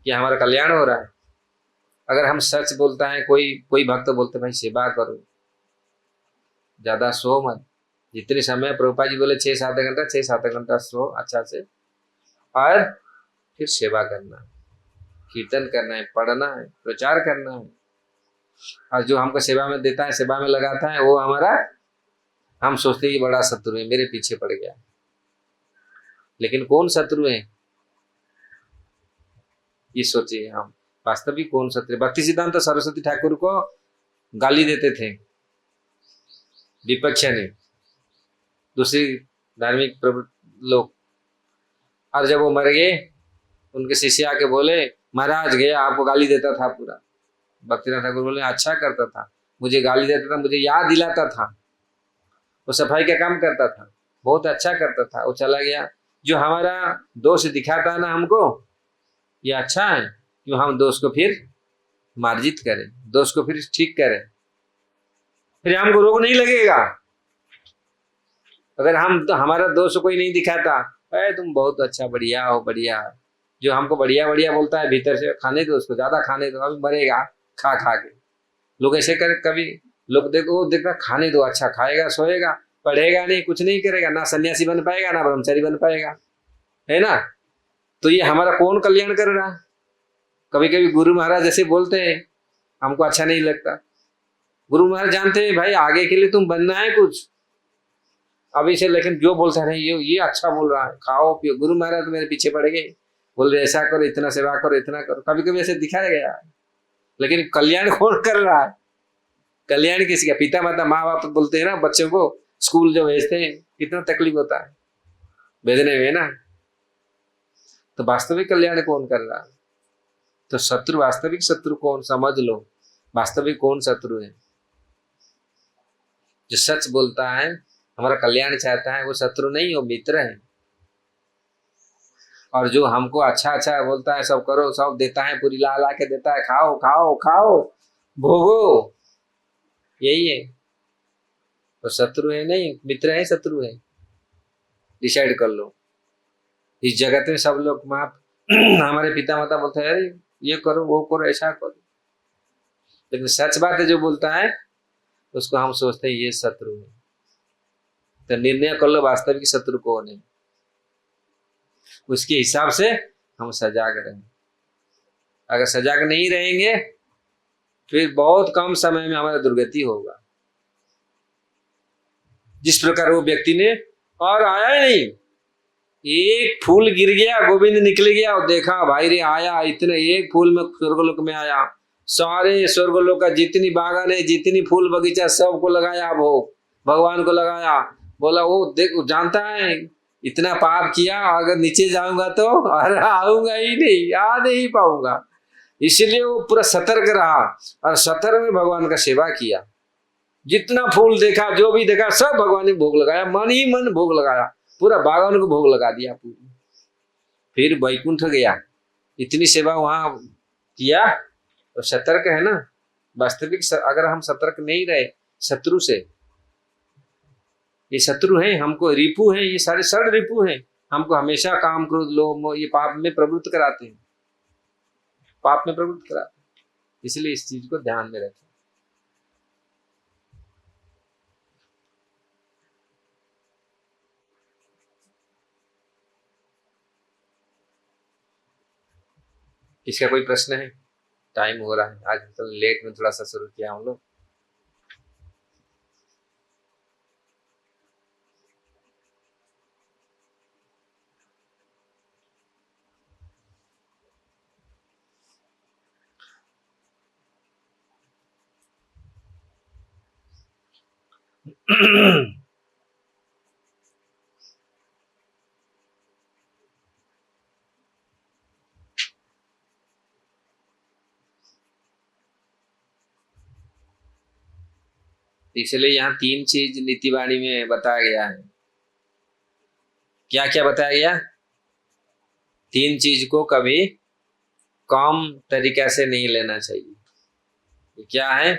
कि हमारा कल्याण हो रहा है? अगर हम सच बोलता है, कोई कोई भक्त बोलते भाई सेवा करो, ज्यादा सो मत, जितने समय प्रभुपा जी बोले 6-7 घंटा, 6-7 घंटा सो अच्छा से, और फिर सेवा करना, कीर्तन करना है, पढ़ना है, प्रचार करना है। और जो हमको सेवा में देता है, सेवा में लगाता है, वो हमारा, हम सोचते हैं ये बड़ा शत्रु है, मेरे पीछे पड़ गया। लेकिन कौन शत्रु है ये सोचिए हम, वास्तविक कौन शत्रु? भक्ति सिद्धांत तो सरस्वती ठाकुर को गाली देते थे विपक्ष ने, दूसरी धार्मिक लोग, और जब वो मर गए, उनके शिष्य आके बोले महाराज गया आपको गाली देता था पूरा। भक्तिनाथ ठाकुर बोले अच्छा करता था, मुझे गाली देता था, मुझे याद दिलाता था, वो सफाई का काम करता था, बहुत अच्छा करता था, वो चला गया। जो हमारा दोष दिखाता है ना हमको, ये अच्छा है, क्यों हम दोष को फिर मार्जित करें, दोष को फिर ठीक करें, फिर हमको रोग नहीं लगेगा। अगर हम तो हमारा दोष कोई नहीं दिखाता, अरे तुम बहुत अच्छा, बढ़िया हो, बढ़िया, जो हमको बढ़िया बढ़िया बोलता है भीतर से, खाने दो उसको, ज्यादा खाने दो, अभी मरेगा खा खा के। लोग ऐसे कर, कभी लोग देखो देखा खाने दो, अच्छा खाएगा, सोएगा, पढ़ेगा नहीं, कुछ नहीं करेगा, ना सन्यासी बन पाएगा, ना ब्रह्मचारी बन पाएगा, है ना? तो ये हमारा कौन कल्याण कर रहा? कभी कभी गुरु महाराज ऐसे बोलते हैं, हमको अच्छा नहीं लगता। गुरु महाराज जानते हैं भाई आगे के लिए तुम बनना है कुछ अभी से, लेकिन जो बोलता है ये अच्छा बोल रहा है, खाओ पियो। गुरु महाराज तो मेरे पीछे पड़ गए, बोल रहे ऐसा करो, इतना सेवा करो, इतना करो, कभी कभी ऐसे दिखाया गया। लेकिन कल्याण कौन कर रहा है? कल्याण किसी का? पिता माता माँ बाप बोलते हैं ना, बच्चों को स्कूल जो भेजते हैं, कितना तकलीफ होता है भेजने में ना। तो वास्तविक कल्याण कौन कर रहा है? तो शत्रु, वास्तविक शत्रु कौन, समझ लो वास्तविक कौन शत्रु है। जो सच बोलता है, हमारा कल्याण चाहता है, वो शत्रु नहीं, वो मित्र है। और जो हमको अच्छा अच्छा बोलता है, सब करो, सब देता है, पूरी ला ला के देता है, खाओ खाओ खाओ, भोगो, यही है। तो शत्रु है नहीं, मित्र है, शत्रु है, डिसाइड कर लो। इस जगत में सब लोग माँ हमारे पिता माता बोलते हैं अरे ये करो, वो करो, ऐसा करो, लेकिन सच बात है जो बोलता है उसको हम सोचते हैं ये शत्रु है। तो निर्णय कर लो वास्तविक शत्रु कौन है, उसके हिसाब से हम सजाग रहें। अगर सजाग नहीं रहेंगे फिर बहुत कम समय में हमारा दुर्गति होगा। जिस प्रकार वो व्यक्ति ने, और आया ही नहीं, एक फूल गिर गया, गोविंद निकल गया और देखा भाई रे आया, इतने एक फूल में स्वर्गलोक में आया, सारे स्वर्गलोक का जितनी बागान है, जितनी फूल बगीचा, सबको लगाया भोग, भगवान को लगाया। बोला वो देख, जानता है इतना पाप किया, अगर नीचे जाऊंगा तो अरे आऊंगा ही नहीं, आ नहीं पाऊंगा, इसलिए वो पूरा सतर्क रहा और सतर्क में भगवान का सेवा किया। जितना फूल देखा, जो भी देखा, सब भगवान ने भोग लगाया, मन ही मन भोग लगाया, पूरा बागान को भोग लगा दिया पूरी। फिर वैकुंठ गया, इतनी सेवा वहां किया, तो सतर्क है ना। वास्तविक अगर हम सतर्क नहीं रहे शत्रु से, ये शत्रु है, हमको रिपु है, ये सारे षड रिपु है, हमको हमेशा काम क्रोध लोभ मोह ये पाप में प्रवृत्त कराते हैं, पाप में प्रवृत्त कराते हैं। इसलिए इस चीज को ध्यान में रखें। इसका कोई प्रश्न है? टाइम हो रहा है, आज तो लेट में थोड़ा सा शुरू किया हम लोग। इसलिए यहाँ 3 चीज नीति वाणी में बताया गया है। क्या क्या बताया गया? 3 चीज को कभी कम तरीका से नहीं लेना चाहिए। ये क्या है?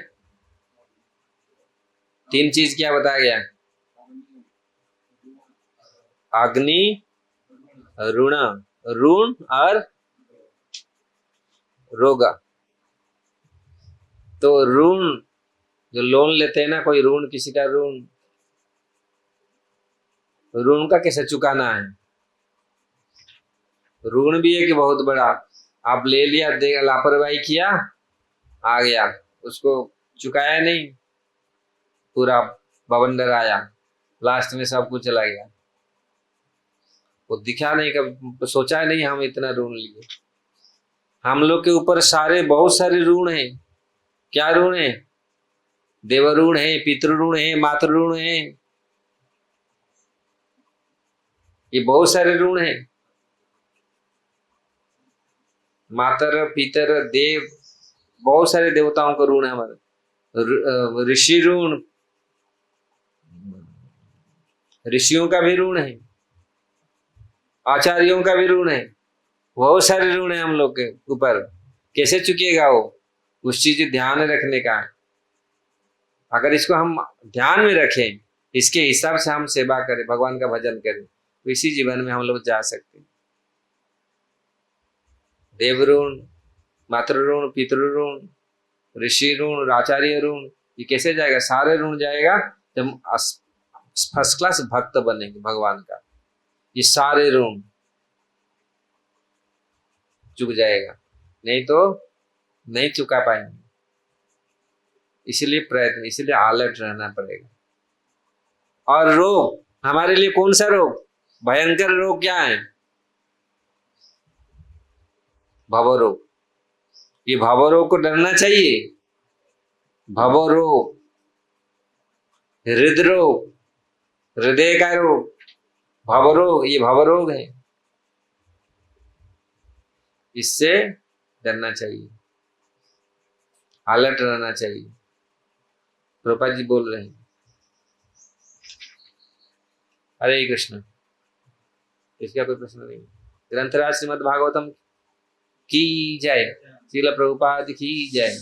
3 चीज क्या बताया गया? अग्नि, ऋण, ऋण और रोग। तो ऋण, जो लोन लेते हैं ना, कोई ऋण, किसी का ऋण, ऋण का कैसे चुकाना है? ऋण भी है कि बहुत बड़ा, आप ले लिया, लापरवाही किया, आ गया, उसको चुकाया नहीं, पूरा बवंडर आया, लास्ट में सब कुछ चला गया। वो दिखा नहीं, कभी सोचा नहीं हम इतना ऋण लिए। हम लोग के ऊपर सारे बहुत सारे ऋण हैं। क्या ऋण है? देव ऋण है, पितृ ऋण है, मातृ ऋण है, ये बहुत सारे ऋण हैं। मातर, पितर, देव, बहुत सारे देवताओं का ऋण है हमारे। ऋषि ऋण, ऋषियों का भी ऋण है, आचार्यों का भी ऋण है, बहुत सारे ऋण है हम लोग के ऊपर। कैसे चुकेगा वो? उस चीज ध्यान रखने का है। अगर इसको हम ध्यान में रखें, इसके हिसाब से हम सेवा करें, भगवान का भजन करें, तो इसी जीवन में हम लोग जा सकते हैं। देव ऋण, मातृ ऋण, पितृ ऋण, ऋषि ऋण, आचार्य ऋण, ये कैसे जाएगा? सारे ऋण जाएगा जब फर्स्ट क्लास भक्त बनेंगे भगवान का, ये सारे ऋण चुक जाएगा, नहीं तो नहीं चुका पाएंगे। इसीलिए प्रयत्न, इसीलिए अलर्ट रहना पड़ेगा। और रोग, हमारे लिए कौन सा रोग भयंकर रोग क्या है? भवरोग। ये भवरोग को डरना चाहिए। भवरोग, हृदरोग, हृदय का रोग, भवरोग, ये भवरोग है, इससे डरना चाहिए, अलर्ट रहना चाहिए। प्रभुपाद जी बोल रहे हैं। हरे कृष्ण। इसका कोई प्रश्न नहीं। ग्रंथराज श्रीमद् भागवतम की जय। श्रील प्रभुपाद की जय।